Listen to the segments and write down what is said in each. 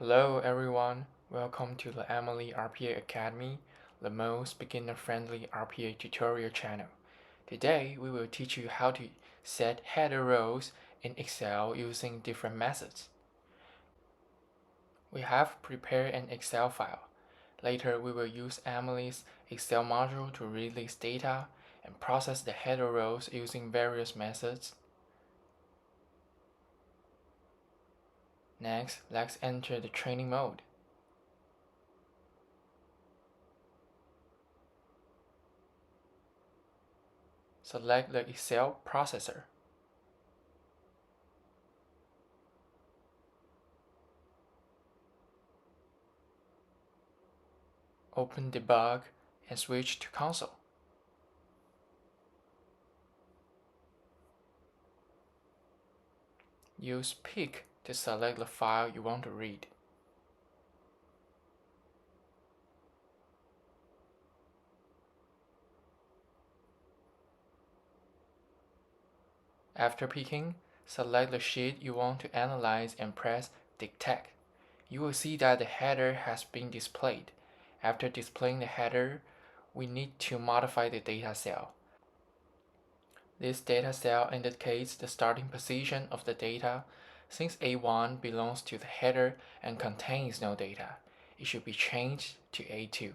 Hello everyone, welcome to the Emily RPA Academy, the most beginner-friendly RPA tutorial channel. Today we will teach you how to set header rows in Excel using different methods. We have prepared an Excel file. Later we will use Emily's Excel module to read this data and process the header rows using various methods. Next, let's enter the training mode. Select the Excel processor. Open Debug and switch to Console. Use Pick to select the file you want to read. After picking, select the sheet you want to analyze and press Detect. You will see that the header has been displayed. After displaying the header, we need to modify the data cell. This data cell indicates the starting position of the data. Since A1 belongs to the header and contains no data, it should be changed to A2.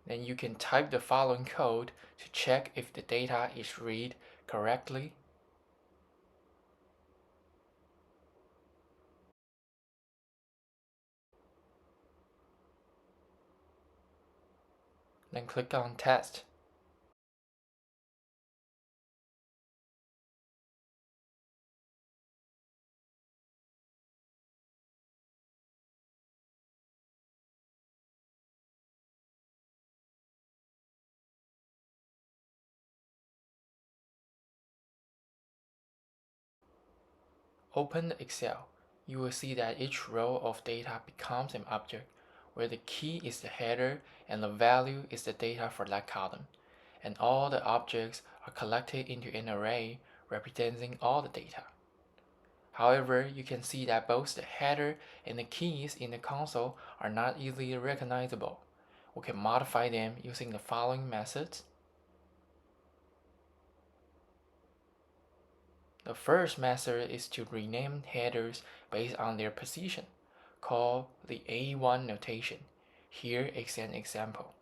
Then you can type the following code to check if the data is read correctly. Then click on Test. Open the Excel. You will see that each row of data becomes an object, where the key is the header and the value is the data for that column. And all the objects are collected into an array representing all the data. However, you can see that both the header and the keys in the console are not easily recognizable. We can modify them using the following methods. The first method is to rename headers based on their position, called the A1 notation. Here is an example.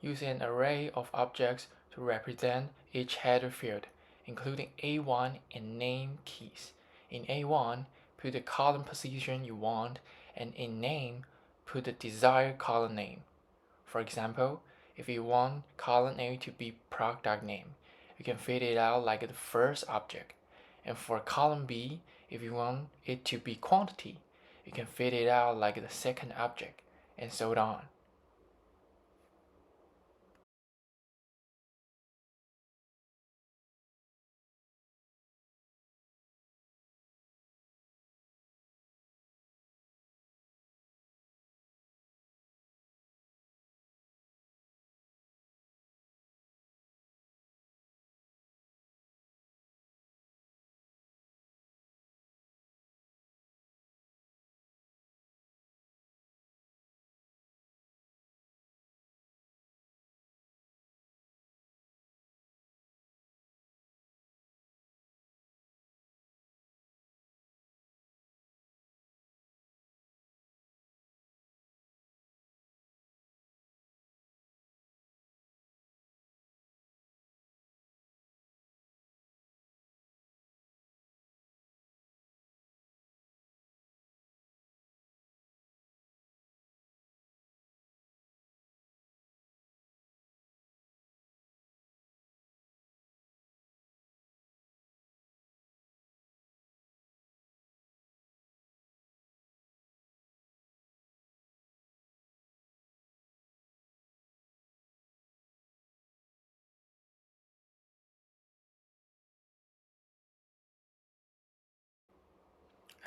Use an array of objects to represent each header field, including A1 and name keys. In A1, put the column position you want, and in name, put the desired column name. For example, if you want column A to be product name, you can fit it out like the first object. And for column B, if you want it to be quantity, you can fit it out like the second object, and so on.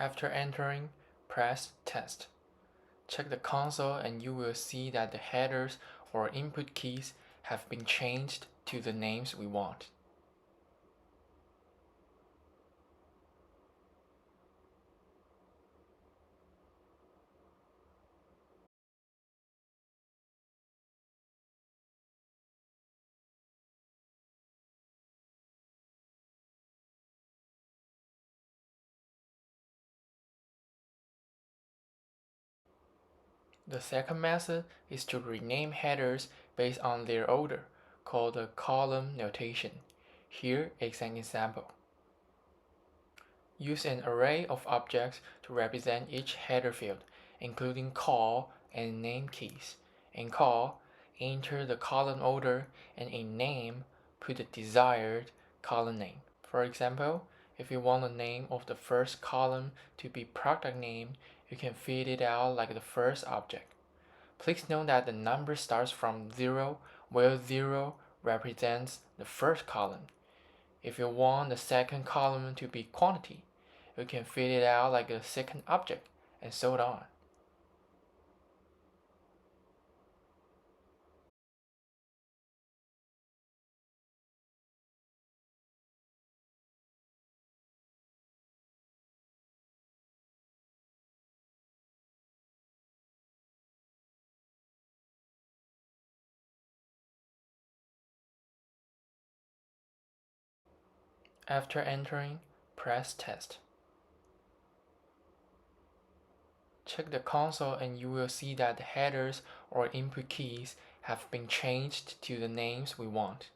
After entering, press Test. Check the console and you will see that the headers or input keys have been changed to the names we want. The second method is to rename headers based on their order, called the column notation. Here is an example. Use an array of objects to represent each header field, including call and name keys. In call, enter the column order, and in name, put the desired column name. For example, if you want the name of the first column to be product name, you can fill it out like the first object. Please note that the number starts from 0, where 0 represents the first column. If you want the second column to be quantity, you can fill it out like the second object, and so on. After entering, press Test. Check the console and you will see that the headers or input keys have been changed to the names we want.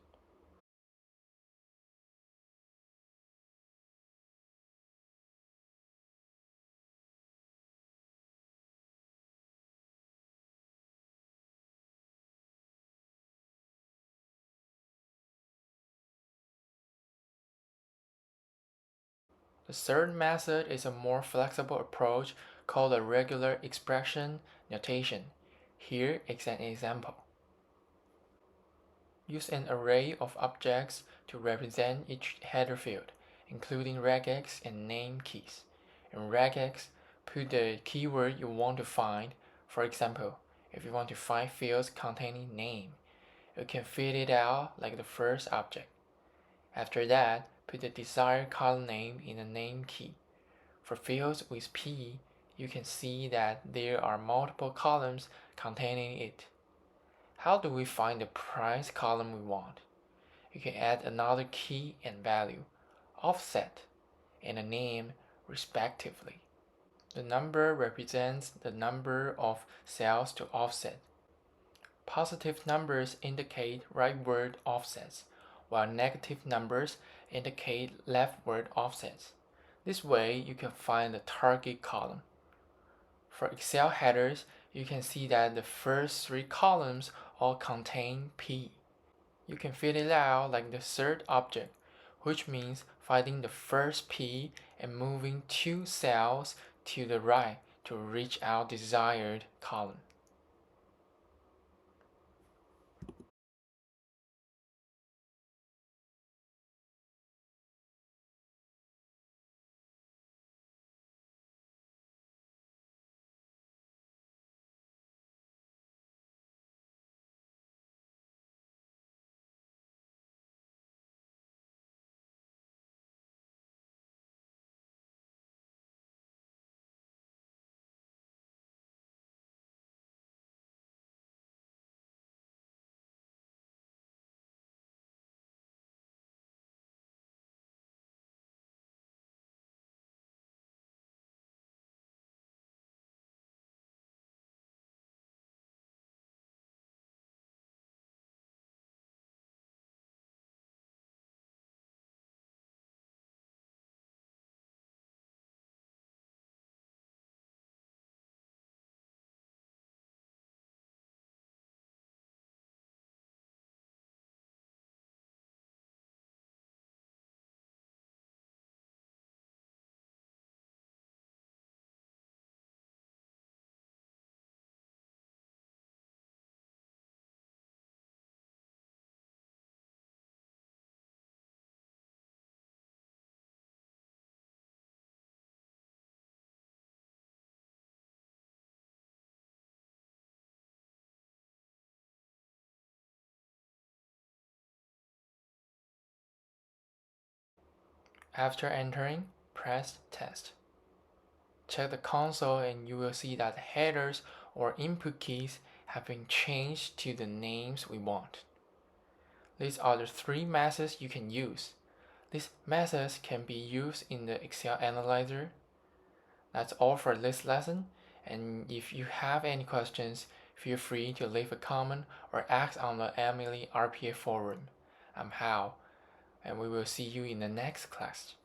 The third method is a more flexible approach called a regular expression notation. Here is an example. Use an array of objects to represent each header field, including regex and name keys. In regex, put the keyword you want to find. For example, if you want to find fields containing name, you can fill it out like the first object. After that, put the desired column name in the name key. For fields with P, you can see that there are multiple columns containing it. How do we find the price column we want? You can add another key and value, offset, and a name respectively. The number represents the number of cells to offset. Positive numbers indicate rightward offsets, while negative numbers indicate leftward offsets. This way you can find the target column. For Excel headers, you can see that the first 3 columns all contain P. You can fill it out like the third object, which means finding the first P and moving 2 cells to the right to reach our desired column. After entering, press Test. Check the console and you will see that the headers or input keys have been changed to the names we want. These are the three methods you can use. These methods can be used in the Excel Analyzer. That's all for this lesson, and if you have any questions, feel free to leave a comment or ask on the Emily RPA forum. I'm Hao, and we will see you in the next class.